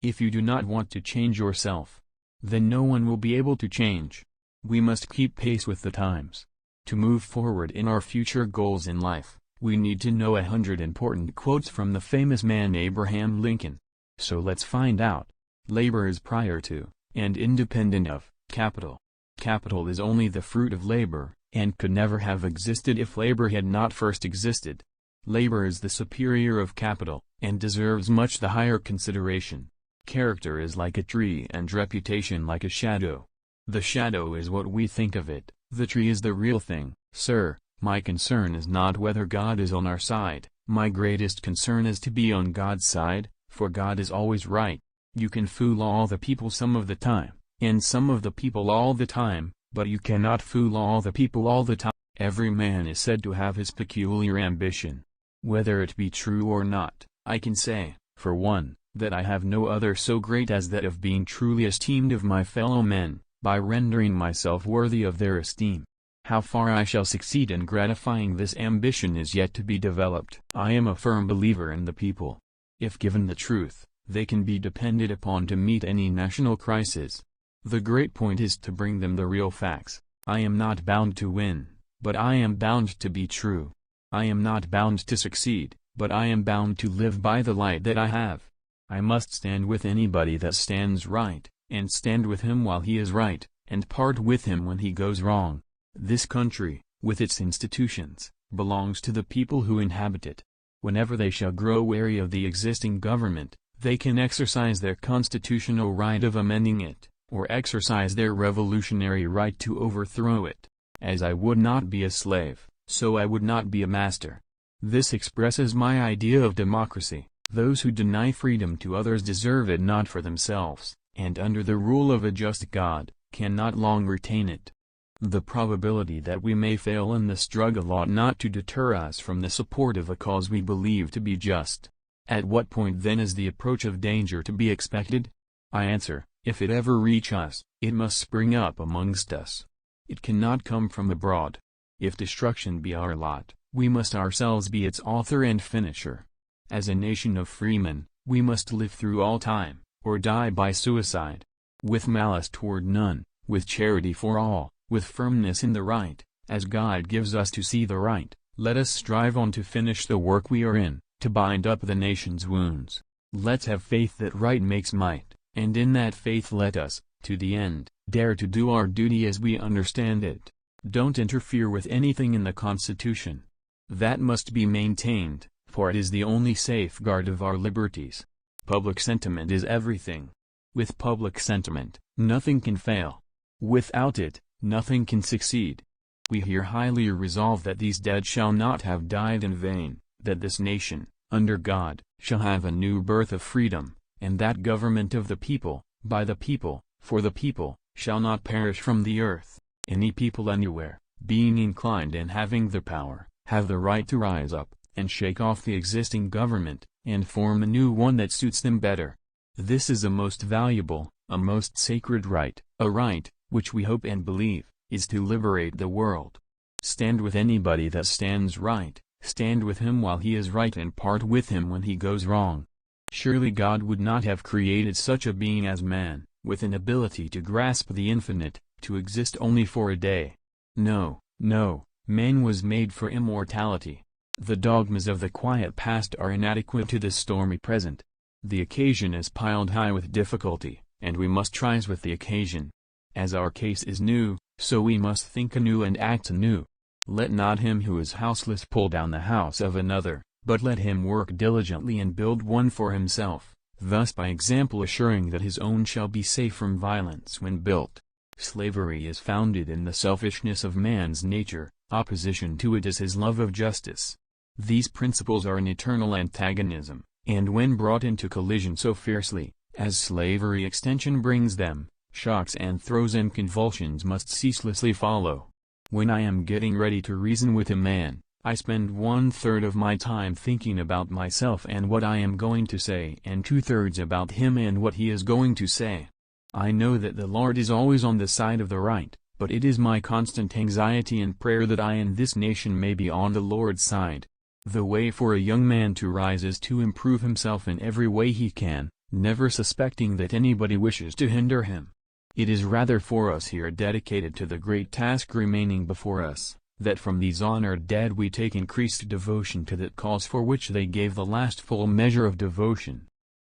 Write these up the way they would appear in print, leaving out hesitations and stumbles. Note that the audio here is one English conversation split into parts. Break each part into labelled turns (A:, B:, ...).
A: If you do not want to change yourself, then no one will be able to change. We must keep pace with the times. To move forward in our future goals in life, we need to know 100 important quotes from the famous man Abraham Lincoln. So let's find out. Labor is prior to, and independent of, capital. Capital is only the fruit of labor, and could never have existed if labor had not first existed. Labor is the superior of capital, and deserves much the higher consideration. Character is like a tree and reputation like a shadow. The shadow is what we think of it, the tree is the real thing. Sir, my concern is not whether God is on our side, my greatest concern is to be on God's side, for God is always right. You can fool all the people some of the time, and some of the people all the time, but you cannot fool all the people all the time. Every man is said to have his peculiar ambition. Whether it be true or not, I can say, for one, that I have no other so great as that of being truly esteemed of my fellow men, by rendering myself worthy of their esteem. How far I shall succeed in gratifying this ambition is yet to be developed. I am a firm believer in the people. If given the truth, they can be depended upon to meet any national crisis. The great point is to bring them the real facts. I am not bound to win, but I am bound to be true. I am not bound to succeed, but I am bound to live by the light that I have. I must stand with anybody that stands right, and stand with him while he is right, and part with him when he goes wrong. This country, with its institutions, belongs to the people who inhabit it. Whenever they shall grow weary of the existing government, they can exercise their constitutional right of amending it, or exercise their revolutionary right to overthrow it. As I would not be a slave, so I would not be a master. This expresses my idea of democracy. Those who deny freedom to others deserve it not for themselves, and under the rule of a just God, cannot long retain it. The probability that we may fail in the struggle ought not to deter us from the support of a cause we believe to be just. At what point then is the approach of danger to be expected? I answer, if it ever reach us, it must spring up amongst us. It cannot come from abroad. If destruction be our lot, we must ourselves be its author and finisher. As a nation of freemen, we must live through all time, or die by suicide. With malice toward none, with charity for all, with firmness in the right, as God gives us to see the right, let us strive on to finish the work we are in, to bind up the nation's wounds. Let's have faith that right makes might, and in that faith let us, to the end, dare to do our duty as we understand it. Don't interfere with anything in the Constitution. That must be maintained, for it is the only safeguard of our liberties. Public sentiment is everything. With public sentiment, nothing can fail. Without it, nothing can succeed. We here highly resolve that these dead shall not have died in vain, that this nation, under God, shall have a new birth of freedom, and that government of the people, by the people, for the people, shall not perish from the earth. Any people anywhere, being inclined and having the power, have the right to rise up, and shake off the existing government, and form a new one that suits them better. This is a most valuable, a most sacred right, a right, which we hope and believe, is to liberate the world. Stand with anybody that stands right, stand with him while he is right and part with him when he goes wrong. Surely God would not have created such a being as man, with an ability to grasp the infinite, to exist only for a day. No, no, man was made for immortality. The dogmas of the quiet past are inadequate to the stormy present. The occasion is piled high with difficulty, and we must rise with the occasion. As our case is new, so we must think anew and act anew. Let not him who is houseless pull down the house of another, but let him work diligently and build one for himself, thus by example assuring that his own shall be safe from violence when built. Slavery is founded in the selfishness of man's nature, opposition to it is his love of justice. These principles are an eternal antagonism, and when brought into collision so fiercely, as slavery extension brings them, shocks and throes and convulsions must ceaselessly follow. When I am getting ready to reason with a man, I spend 1/3 of my time thinking about myself and what I am going to say and 2/3 about him and what he is going to say. I know that the Lord is always on the side of the right, but it is my constant anxiety and prayer that I and this nation may be on the Lord's side. The way for a young man to rise is to improve himself in every way he can, never suspecting that anybody wishes to hinder him. It is rather for us here dedicated to the great task remaining before us, that from these honored dead we take increased devotion to that cause for which they gave the last full measure of devotion.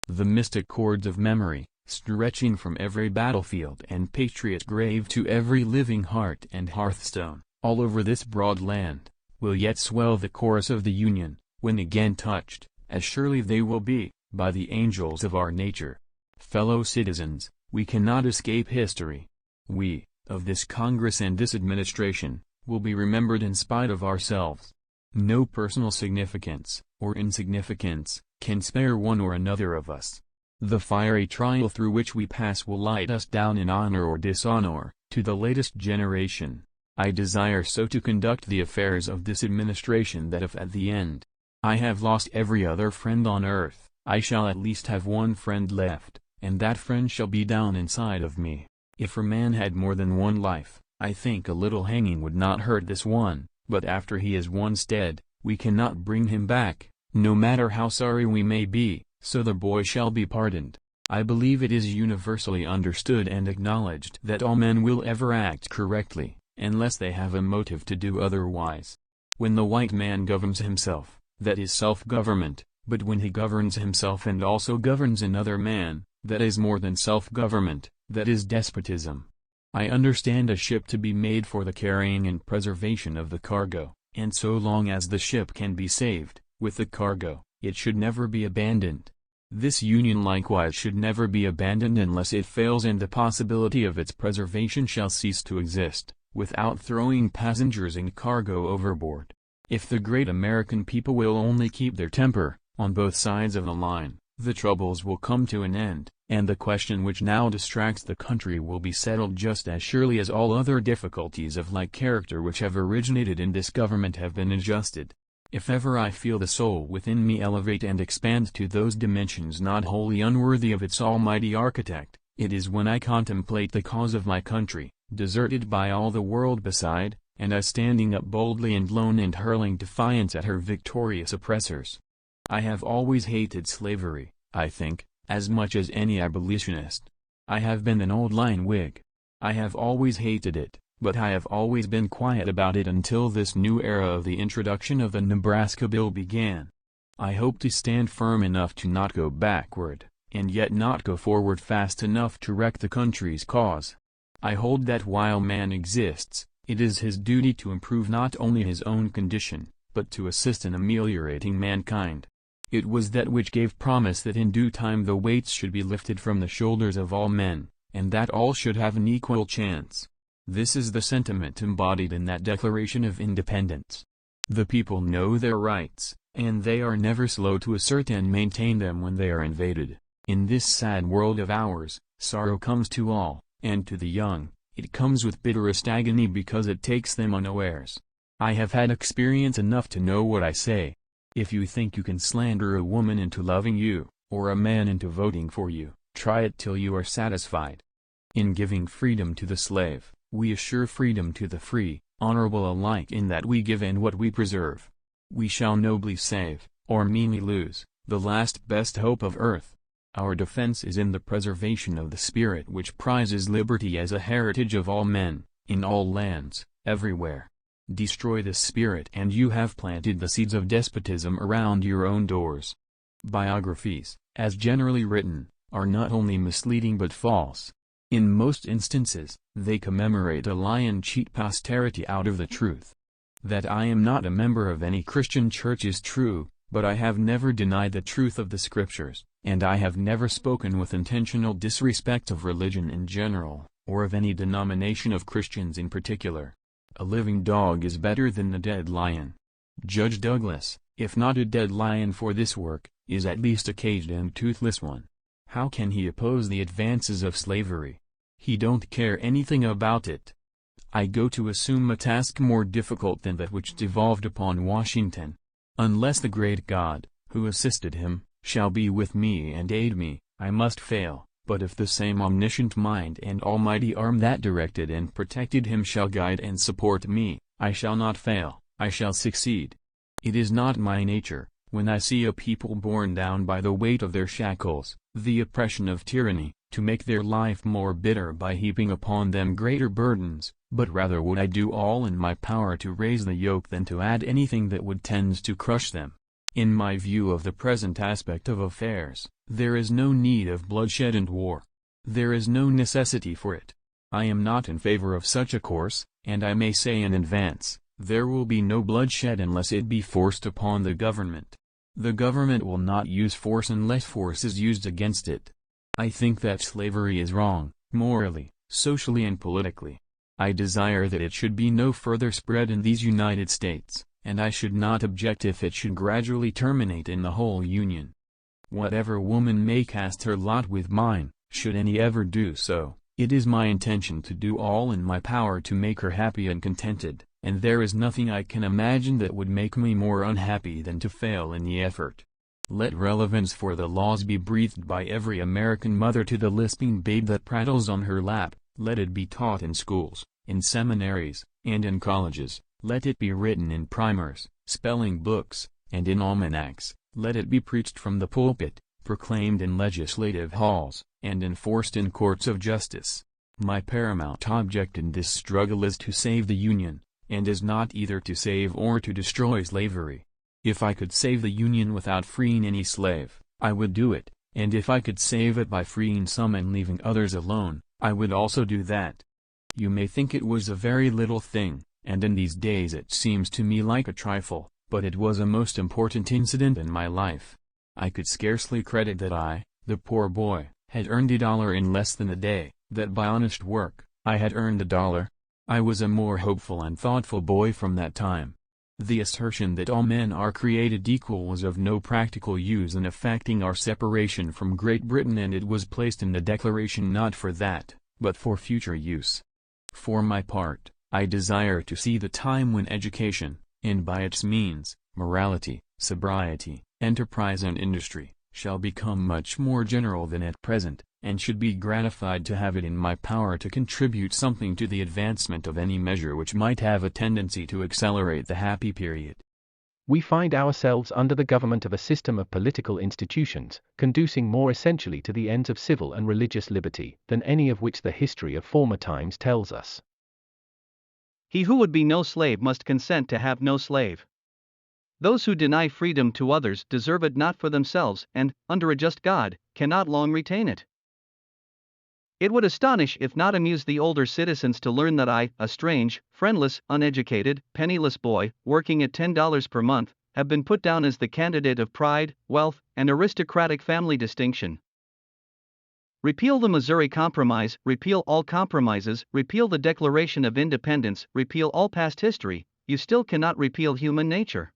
A: The mystic cords of memory, stretching from every battlefield and patriot grave to every living heart and hearthstone, all over this broad land, will yet swell the chorus of the Union, when again touched, as surely they will be, by the angels of our nature. Fellow citizens, we cannot escape history. We, of this Congress and this administration, will be remembered in spite of ourselves. No personal significance, or insignificance, can spare one or another of us. The fiery trial through which we pass will light us down in honor or dishonor, to the latest generation. I desire so to conduct the affairs of this administration that if at the end I have lost every other friend on earth, I shall at least have one friend left, and that friend shall be down inside of me. If a man had more than one life, I think a little hanging would not hurt this one, but after he is once dead, we cannot bring him back, no matter how sorry we may be, so the boy shall be pardoned. I believe it is universally understood and acknowledged that all men will ever act correctly, unless they have a motive to do otherwise. When the white man governs himself, that is self-government, but when he governs himself and also governs another man, that is more than self-government, that is despotism. I understand a ship to be made for the carrying and preservation of the cargo, and so long as the ship can be saved, with the cargo, it should never be abandoned. This Union likewise should never be abandoned unless it fails and the possibility of its preservation shall cease to exist, without throwing passengers and cargo overboard. If the great American people will only keep their temper, on both sides of the line, the troubles will come to an end, and the question which now distracts the country will be settled just as surely as all other difficulties of like character which have originated in this government have been adjusted. If ever I feel the soul within me elevate and expand to those dimensions not wholly unworthy of its almighty architect, it is when I contemplate the cause of my country, deserted by all the world beside, and I standing up boldly and lone and hurling defiance at her victorious oppressors. I have always hated slavery, I think, as much as any abolitionist. I have been an old line Whig. I have always hated it, but I have always been quiet about it until this new era of the introduction of the Nebraska bill began. I hope to stand firm enough to not go backward, and yet not go forward fast enough to wreck the country's cause. I hold that while man exists, it is his duty to improve not only his own condition, but to assist in ameliorating mankind. It was that which gave promise that in due time the weights should be lifted from the shoulders of all men, and that all should have an equal chance. This is the sentiment embodied in that Declaration of Independence. The people know their rights, and they are never slow to assert and maintain them when they are invaded. In this sad world of ours, sorrow comes to all, and to the young, it comes with bitterest agony because it takes them unawares. I have had experience enough to know what I say. If you think you can slander a woman into loving you, or a man into voting for you, try it till you are satisfied. In giving freedom to the slave, we assure freedom to the free, honorable alike in that we give and what we preserve. We shall nobly save, or meanly lose, the last best hope of earth. Our defense is in the preservation of the spirit which prizes liberty as a heritage of all men, in all lands, everywhere. Destroy this spirit and you have planted the seeds of despotism around your own doors. Biographies, as generally written, are not only misleading but false. In most instances, they commemorate a lie and cheat posterity out of the truth. That I am not a member of any Christian church is true, but I have never denied the truth of the Scriptures, and I have never spoken with intentional disrespect of religion in general, or of any denomination of Christians in particular. A living dog is better than a dead lion. Judge Douglas, if not a dead lion for this work, is at least a caged and toothless one. How can he oppose the advances of slavery? He don't care anything about it. I go to assume a task more difficult than that which devolved upon Washington. Unless the great God, who assisted him, shall be with me and aid me, I must fail. But if the same omniscient mind and almighty arm that directed and protected him shall guide and support me, I shall not fail, I shall succeed. It is not my nature, When I see a people borne down by the weight of their shackles, the oppression of tyranny, to make their life more bitter by heaping upon them greater burdens, but rather would I do all in my power to raise the yoke than to add anything that would tend to crush them. In my view of the present aspect of affairs, there is no need of bloodshed and war. There is no necessity for it. I am not in favor of such a course, and I may say in advance, there will be no bloodshed unless it be forced upon the government. The government will not use force unless force is used against it. I think that slavery is wrong, morally, socially and politically. I desire that it should be no further spread in these United States, and I should not object if it should gradually terminate in the whole Union. Whatever woman may cast her lot with mine, should any ever do so, it is my intention to do all in my power to make her happy and contented, and there is nothing I can imagine that would make me more unhappy than to fail in the effort. Let relevance for the laws be breathed by every American mother to the lisping babe that prattles on her lap, let it be taught in schools, in seminaries, and in colleges, let it be written in primers, spelling books, and in almanacs, let it be preached from the pulpit, proclaimed in legislative halls, and enforced in courts of justice. My paramount object in this struggle is to save the Union, and is not either to save or to destroy slavery. If I could save the Union without freeing any slave, I would do it, and if I could save it by freeing some and leaving others alone, I would also do that. You may think it was a very little thing, and in these days it seems to me like a trifle, but it was a most important incident in my life. I could scarcely credit that I, the poor boy, had earned $1 in less than a day, that by honest work, I had earned $1. I was a more hopeful and thoughtful boy from that time. The assertion that all men are created equal was of no practical use in effecting our separation from Great Britain, and it was placed in the Declaration not for that, but for future use. For my part, I desire to see the time when education, and by its means, morality, sobriety, enterprise and industry, shall become much more general than at present, and should be gratified to have it in my power to contribute something to the advancement of any measure which might have a tendency to accelerate the happy period.
B: We find ourselves under the government of a system of political institutions, conducing more essentially to the ends of civil and religious liberty, than any of which the history of former times tells us.
C: He who would be no slave must consent to have no slave. Those who deny freedom to others deserve it not for themselves, and, under a just God, cannot long retain it. It would astonish if not amuse the older citizens to learn that I, a strange, friendless, uneducated, penniless boy, working at $10 per month, have been put down as the candidate of pride, wealth, and aristocratic family distinction. Repeal the Missouri Compromise, repeal all compromises, repeal the Declaration of Independence, repeal all past history, you still cannot repeal human nature.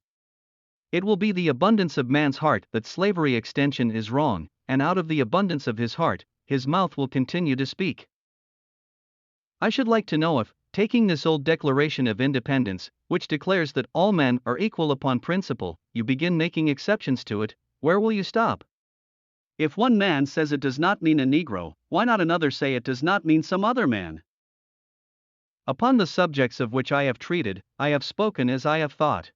C: It will be the abundance of man's heart that slavery extension is wrong, and out of the abundance of his heart, his mouth will continue to speak. I should like to know if, taking this old Declaration of Independence, which declares that all men are equal upon principle, you begin making exceptions to it, where will you stop? If one man says it does not mean a Negro, why not another say it does not mean some other man? Upon the subjects of which I have treated, I have spoken as I have thought.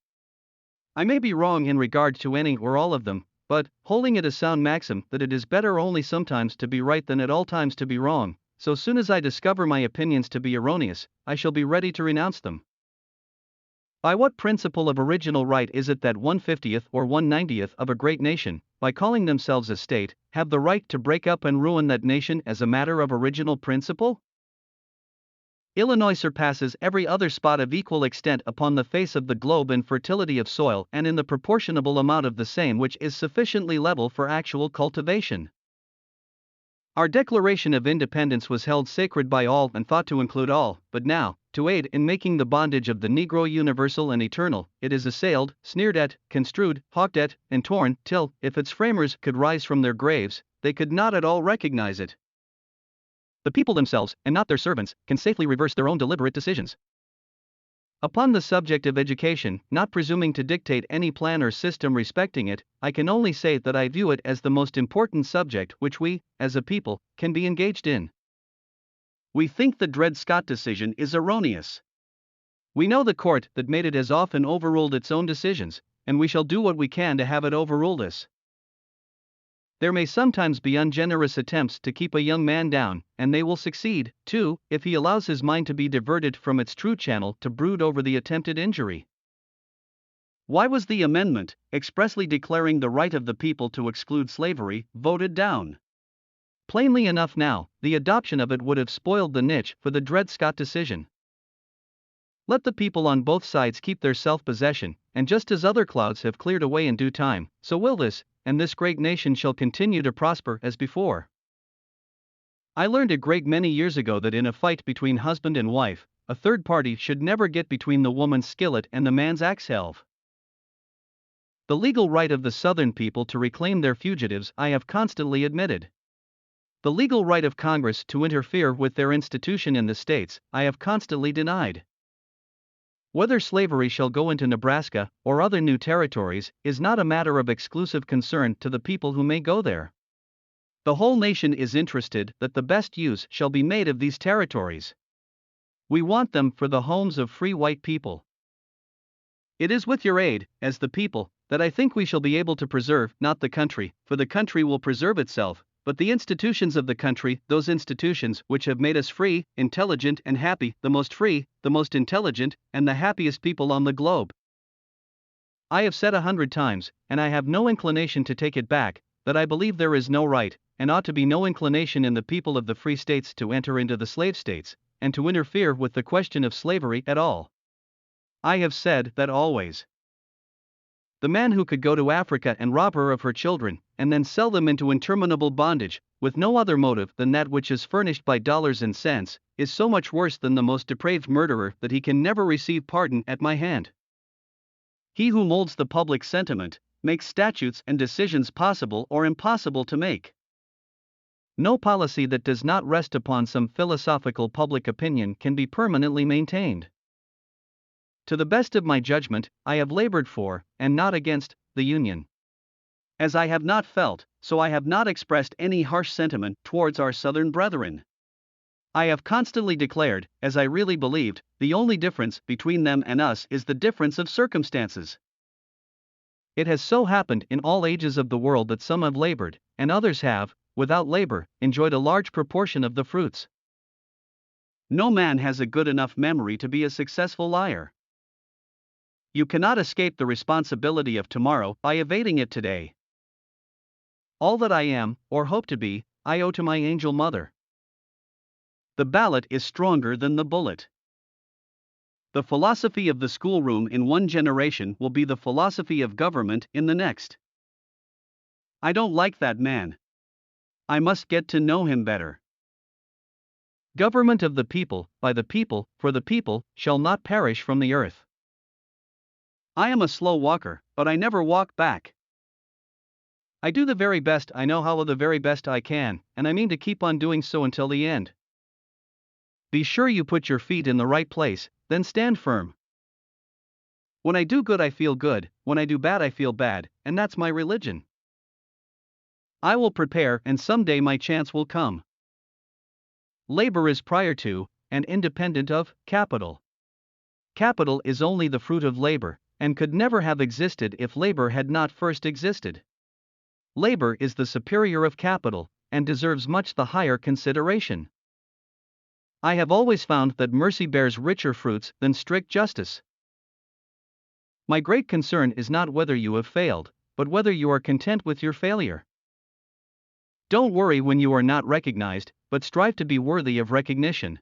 C: I may be wrong in regard to any or all of them, but, holding it a sound maxim that it is better only sometimes to be right than at all times to be wrong, so soon as I discover my opinions to be erroneous, I shall be ready to renounce them. By what principle of original right is it that 1/50th or 1/90th of a great nation, by calling themselves a state, have the right to break up and ruin that nation as a matter of original principle? Illinois surpasses every other spot of equal extent upon the face of the globe in fertility of soil and in the proportionable amount of the same which is sufficiently level for actual cultivation. Our Declaration of Independence was held sacred by all and thought to include all, but now, to aid in making the bondage of the Negro universal and eternal, it is assailed, sneered at, construed, hawked at, and torn, till, if its framers could rise from their graves, they could not at all recognize it. The people themselves, and not their servants, can safely reverse their own deliberate decisions. Upon the subject of education, not presuming to dictate any plan or system respecting it, I can only say that I view it as the most important subject which we, as a people, can be engaged in. We think the Dred Scott decision is erroneous. We know the court that made it has often overruled its own decisions, and we shall do what we can to have it overruled us. There may sometimes be ungenerous attempts to keep a young man down, and they will succeed, too, if he allows his mind to be diverted from its true channel to brood over the attempted injury. Why was the amendment, expressly declaring the right of the people to exclude slavery, voted down? Plainly enough now, the adoption of it would have spoiled the niche for the Dred Scott decision. Let the people on both sides keep their self-possession, and just as other clouds have cleared away in due time, so will this, and this great nation shall continue to prosper as before. I learned a great many years ago that in a fight between husband and wife, a third party should never get between the woman's skillet and the man's axe helve. The legal right of the Southern people to reclaim their fugitives I have constantly admitted. The legal right of Congress to interfere with their institution in the states I have constantly denied. Whether slavery shall go into Nebraska or other new territories is not a matter of exclusive concern to the people who may go there. The whole nation is interested that the best use shall be made of these territories. We want them for the homes of free white people. It is with your aid, as the people, that I think we shall be able to preserve not the country, for the country will preserve itself, but the institutions of the country, those institutions which have made us free, intelligent, and happy, the most free, the most intelligent, and the happiest people on the globe. I have said 100 times, and I have no inclination to take it back, that I believe there is no right, and ought to be no inclination in the people of the free states to enter into the slave states, and to interfere with the question of slavery at all. I have said that always. The man who could go to Africa and rob her of her children, and then sell them into interminable bondage, with no other motive than that which is furnished by dollars and cents, is so much worse than the most depraved murderer that he can never receive pardon at my hand. He who molds the public sentiment, makes statutes and decisions possible or impossible to make. No policy that does not rest upon some philosophical public opinion can be permanently maintained. To the best of my judgment, I have labored for, and not against, the Union. As I have not felt, so I have not expressed any harsh sentiment towards our Southern brethren. I have constantly declared, as I really believed, the only difference between them and us is the difference of circumstances. It has so happened in all ages of the world that some have labored, and others have, without labor, enjoyed a large proportion of the fruits. No man has a good enough memory to be a successful liar. You cannot escape the responsibility of tomorrow by evading it today. All that I am, or hope to be, I owe to my angel mother. The ballot is stronger than the bullet. The philosophy of the schoolroom in one generation will be the philosophy of government in the next. I don't like that man. I must get to know him better. Government of the people, by the people, for the people, shall not perish from the earth. I am a slow walker, but I never walk back. I do the very best I know how, the very best I can, and I mean to keep on doing so until the end. Be sure you put your feet in the right place, then stand firm. When I do good I feel good, when I do bad I feel bad, and that's my religion. I will prepare, and someday my chance will come. Labor is prior to, and independent of, capital. Capital is only the fruit of labor, and could never have existed if labor had not first existed. Labor is the superior of capital, and deserves much the higher consideration. I have always found that mercy bears richer fruits than strict justice. My great concern is not whether you have failed, but whether you are content with your failure. Don't worry when you are not recognized, but strive to be worthy of recognition.